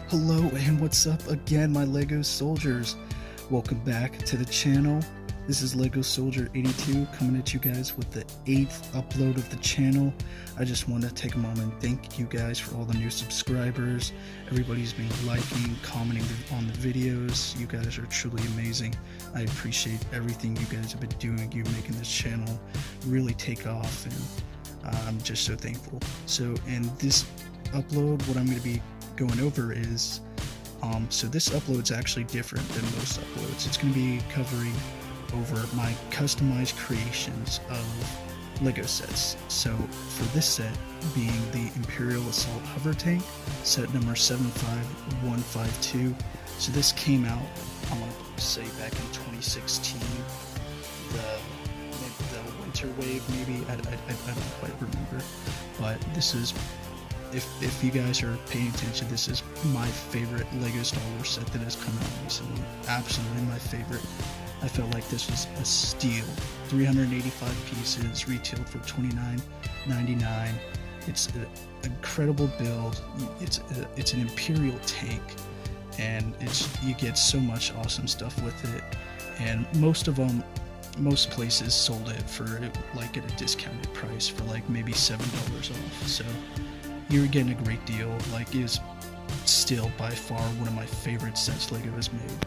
Hello and what's up again, my Lego soldiers. Welcome back to the channel. This is Lego Soldier 82 coming at you guys with the 8th upload of the channel. I just want to take a moment and thank you guys for all the new subscribers. Everybody's been liking, commenting on the videos. You guys are truly amazing. I appreciate everything you guys have been doing. You're making this channel really take off, and I'm just so thankful. So in this upload, what I'm going to be going over is so this upload's actually different than most uploads. It's going to be covering over my customized creations of Lego sets. So for this set being the Imperial Assault Hovertank, set number 75152. So this came out, I want to say back in 2016, the winter wave maybe, I don't quite remember, but this is, if you guys are paying attention, this is my favorite Lego Star Wars set that has come out recently. Absolutely my favorite. I felt like this was a steal. 385 pieces, retailed for $29.99. It's an incredible build. It's an Imperial tank, and you get so much awesome stuff with it. And most places sold it for like at a discounted price for like maybe $7 off. So you're getting a great deal. Like, it is still by far one of my favorite sets Lego has made.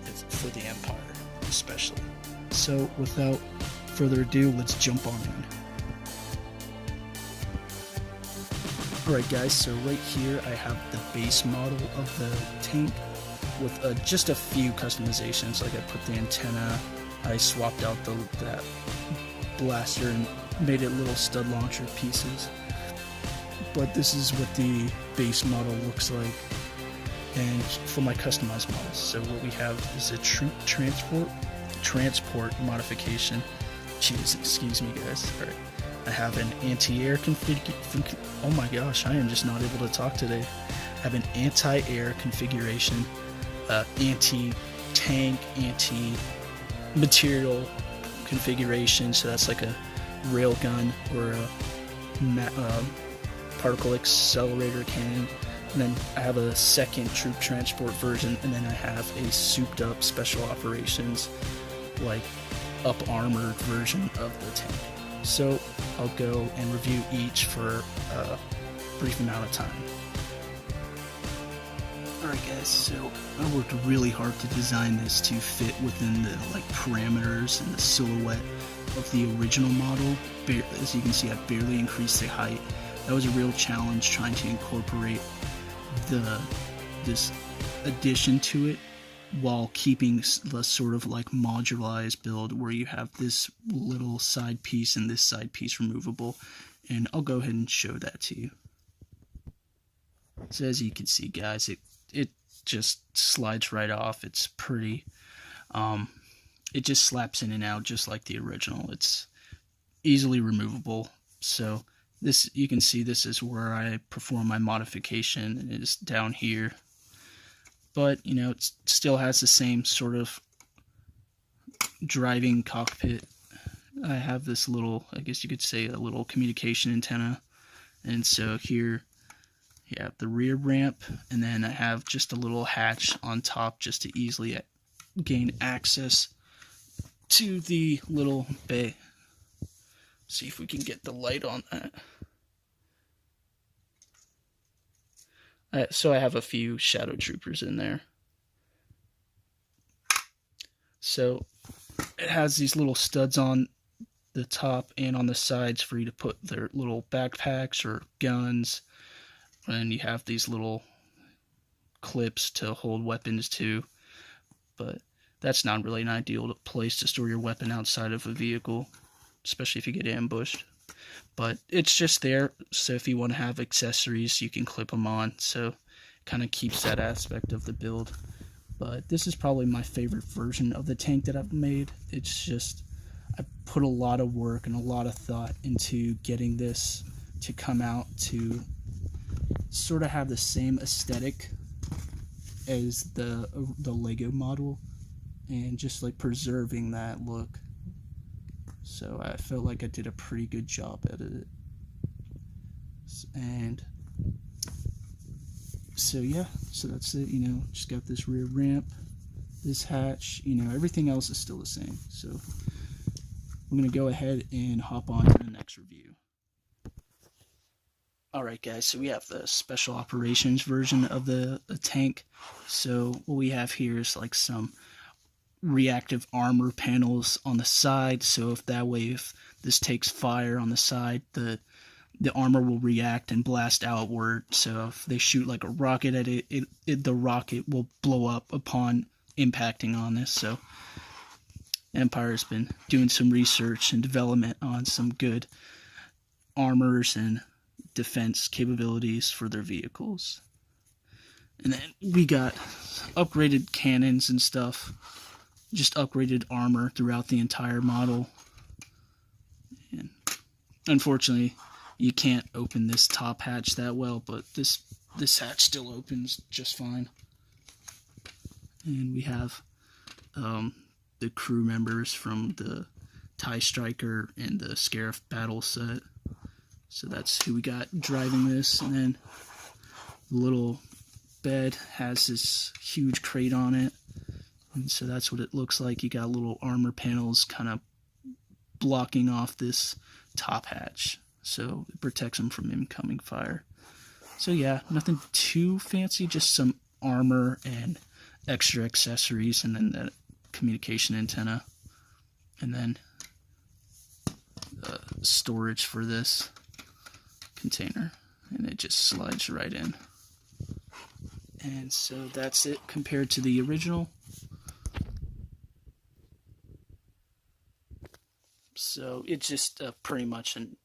It's for the Empire, especially. So without further ado, let's jump on in. Alright guys, so right here I have the base model of the tank with just a few customizations. Like, I put the antenna, I swapped out that blaster and made it little stud launcher pieces. But this is what the base model looks like, and for my customized models. So what we have is a troop transport modification. Jeez, excuse me guys. All right, I have an anti-air oh my gosh, I am just not able to talk today. I have an anti-air configuration, anti-tank, anti-material configuration. So that's like a railgun or a particle accelerator cannon, and then I have a second troop transport version, and then I have a souped up special operations, like up armored version of the tank. So I'll go and review each for a brief amount of time. Alright guys, so I worked really hard to design this to fit within the parameters and the silhouette of the original model. As you can see, I barely increased the height. That was a real challenge, trying to incorporate this addition to it while keeping the sort of modularized build where you have this little side piece and this side piece removable, and I'll go ahead and show that to you. So as you can see guys, it just slides right off. It's pretty, it just slaps in and out just like the original. It's easily removable. So this, you can see, this is where I perform my modification, and it is down here. But, you know, it still has the same sort of driving cockpit. I have this little, I guess you could say, a little communication antenna. And so here you have the rear ramp, and then I have just a little hatch on top just to easily gain access to the little bay. See if we can get the light on that. So I have a few shadow troopers in there. So it has these little studs on the top and on the sides for you to put their little backpacks or guns. And you have these little clips to hold weapons to. But that's not really an ideal place to store your weapon outside of a vehicle, especially if you get ambushed. But it's just there, so if you want to have accessories, you can clip them on. So kind of keeps that aspect of the build. But this is probably my favorite version of the tank that I've made. It's just, I put a lot of work and a lot of thought into getting this to come out to sort of have the same aesthetic as the Lego model, and just preserving that look. So I felt like I did a pretty good job at it. And So yeah, so that's it. Just got this rear ramp, this hatch. Everything else is still the same. So I'm gonna go ahead and hop on to the next review. Alright guys, so we have the special operations version of the tank. So what we have here is like some reactive armor panels on the side, so if this takes fire on the side, the armor will react and blast outward. So if they shoot like a rocket at it, the rocket will blow up upon impacting on this. So Empire's been doing some research and development on some good armors and defense capabilities for their vehicles. And then we got upgraded cannons and stuff, just upgraded armor throughout the entire model. And unfortunately, you can't open this top hatch that well, but this hatch still opens just fine. And we have the crew members from the TIE Striker and the Scarif battle set. So that's who we got driving this. And then the little bed has this huge crate on it. And so that's what it looks like. You got little armor panels kind of blocking off this top hatch, so it protects them from incoming fire. So yeah, nothing too fancy, just some armor and extra accessories, and then that communication antenna, and then storage for this container, and it just slides right in. And so that's it compared to the original. So it's just pretty much an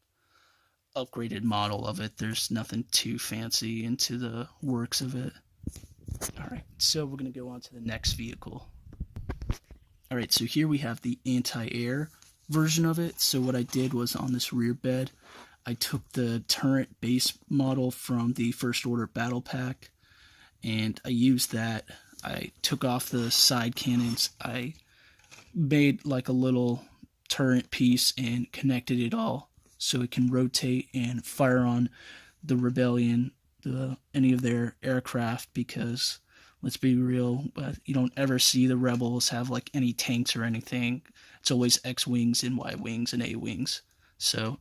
upgraded model of it. There's nothing too fancy into the works of it. Alright, so we're going to go on to the next vehicle. Alright, so here we have the anti-air version of it. So what I did was, on this rear bed, I took the turret base model from the First Order Battle Pack, and I used that. I took off the side cannons. I made like a little turret piece and connected it all so it can rotate and fire on the rebellion, any of their aircraft, because let's be real, you don't ever see the rebels have like any tanks or anything. It's always X-wings and Y-wings and A-wings. So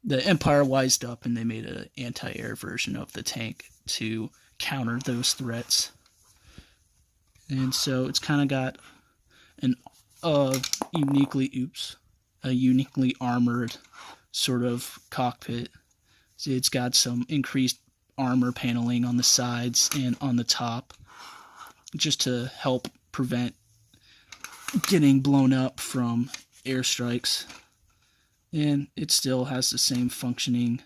the Empire wised up and they made an anti-air version of the tank to counter those threats. And so it's kind of got a uniquely armored sort of cockpit. So it's got some increased armor paneling on the sides and on the top, just to help prevent getting blown up from airstrikes. And it still has the same functioning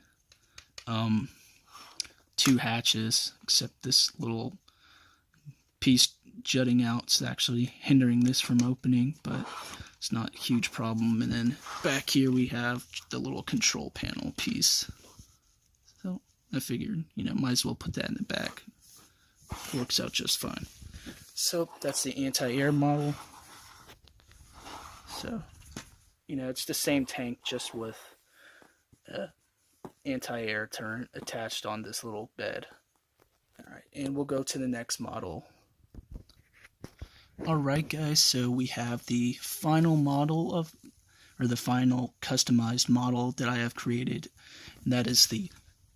two hatches, except this little piece jutting out is actually hindering this from opening, but it's not a huge problem. And then back here we have the little control panel piece. So I figured, might as well put that in the back. Works out just fine. So that's the anti-air model. So, it's the same tank, just with anti-air turret attached on this little bed. Alright, and we'll go to the next model. Alright guys, so we have the final model the final customized model that I have created, and that is the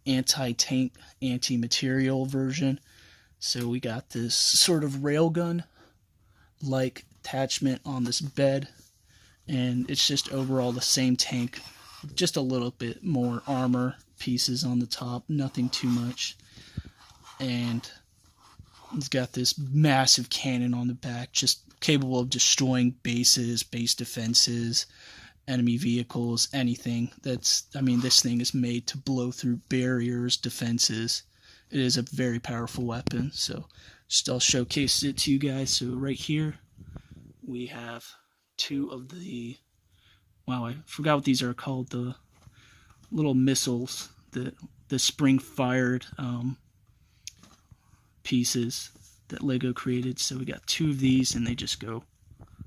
anti-tank, anti-material version. So we got this sort of railgun like attachment on this bed, and it's just overall the same tank, just a little bit more armor pieces on the top, nothing too much. And it's got this massive cannon on the back, just capable of destroying bases, base defenses, enemy vehicles, anything. This thing is made to blow through barriers, defenses. It is a very powerful weapon. So I'll showcase it to you guys. So right here we have two of the, I forgot what these are called, the little missiles, the spring-fired pieces that Lego created. So we got two of these, and they just go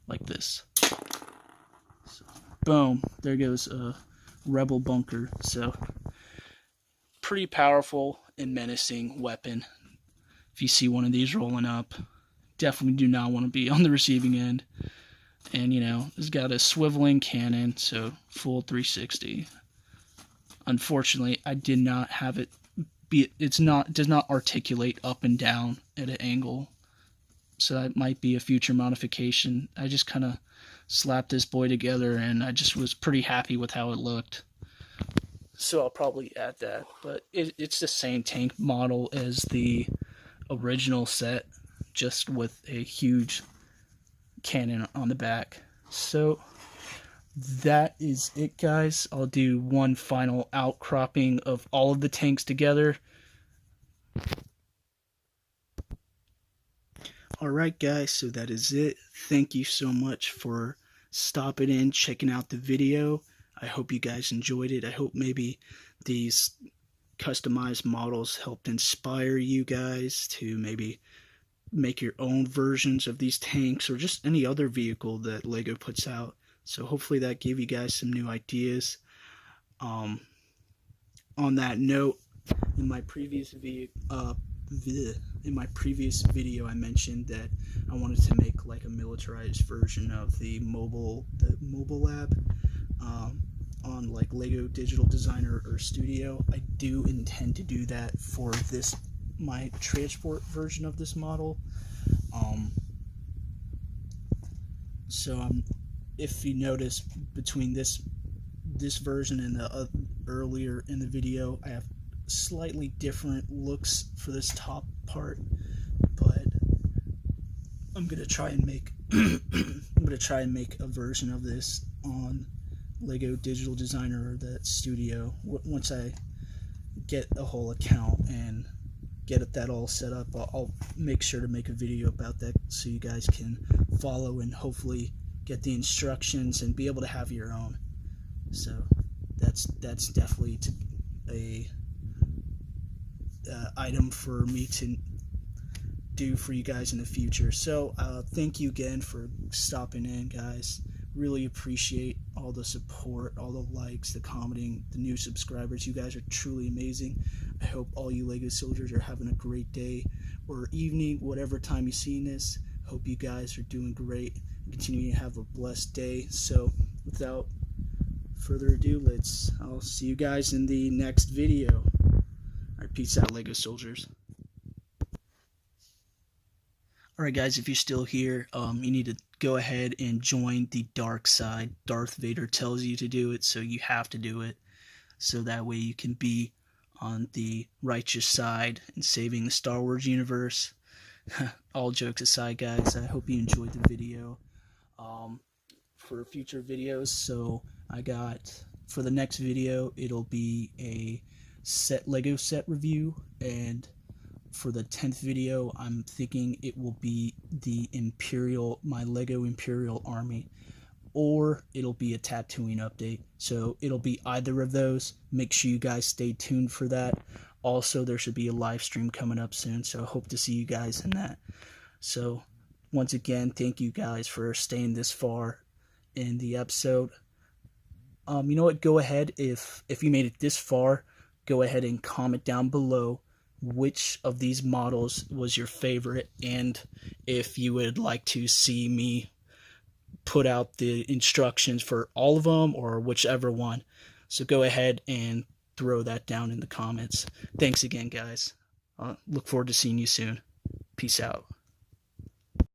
like this. So, boom, there goes a rebel bunker. So pretty powerful and menacing weapon. if you see one of these rolling up, definitely do not want to be on the receiving end. And it's got a swiveling cannon, so full 360. Unfortunately, I did not have it be. Does not articulate up and down at an angle, so that might be a future modification. I just kind of slapped this boy together, and I just was pretty happy with how it looked. So I'll probably add that, but it's the same tank model as the original set, just with a huge cannon on the back. So that is it, guys. I'll do one final outcropping of all of the tanks together. Alright guys, so that is it. Thank you so much for stopping in, checking out the video. I hope you guys enjoyed it. I hope maybe these customized models helped inspire you guys to maybe make your own versions of these tanks or just any other vehicle that Lego puts out. So hopefully that gave you guys some new ideas. On that note, in my previous video, I mentioned that I wanted to make like a militarized version of the mobile lab on like Lego Digital Designer or Studio. I do intend to do that for my transport version of this model. So if you notice between this version and the earlier in the video, I have slightly different looks for this top part, but I'm gonna try and make a version of this on Lego Digital Designer or the Studio once I get a whole account and get that all set up. I'll make sure to make a video about that so you guys can follow and hopefully get the instructions and be able to have your own. So that's definitely a item for me to do for you guys in the future. So thank you again for stopping in, guys. Really appreciate all the support, all the likes, the commenting, the new subscribers. You guys are truly amazing. I hope all you Lego soldiers are having a great day or evening, whatever time you're seeing this. Hope you guys are doing great. Continue to have a blessed day. So without further ado, I'll see you guys in the next video. Alright, peace out, Lego soldiers. Alright guys, if you're still here, you need to go ahead and join the dark side. Darth Vader tells you to do it, so you have to do it. So that way you can be on the righteous side and saving the Star Wars universe. All jokes aside, guys, I hope you enjoyed the video. For future videos, so for the next video, it'll be a Lego set review, and for the 10th video, I'm thinking it will be my Lego Imperial Army, or it'll be a Tatooine update. So it'll be either of those. Make sure you guys stay tuned for that. Also, there should be a live stream coming up soon, so I hope to see you guys in that. So once again, thank you guys for staying this far in the episode. You know what? Go ahead, if you made it this far, go ahead and comment down below which of these models was your favorite, and if you would like to see me put out the instructions for all of them or whichever one. So go ahead and throw that down in the comments. Thanks again, guys. Look forward to seeing you soon. Peace out.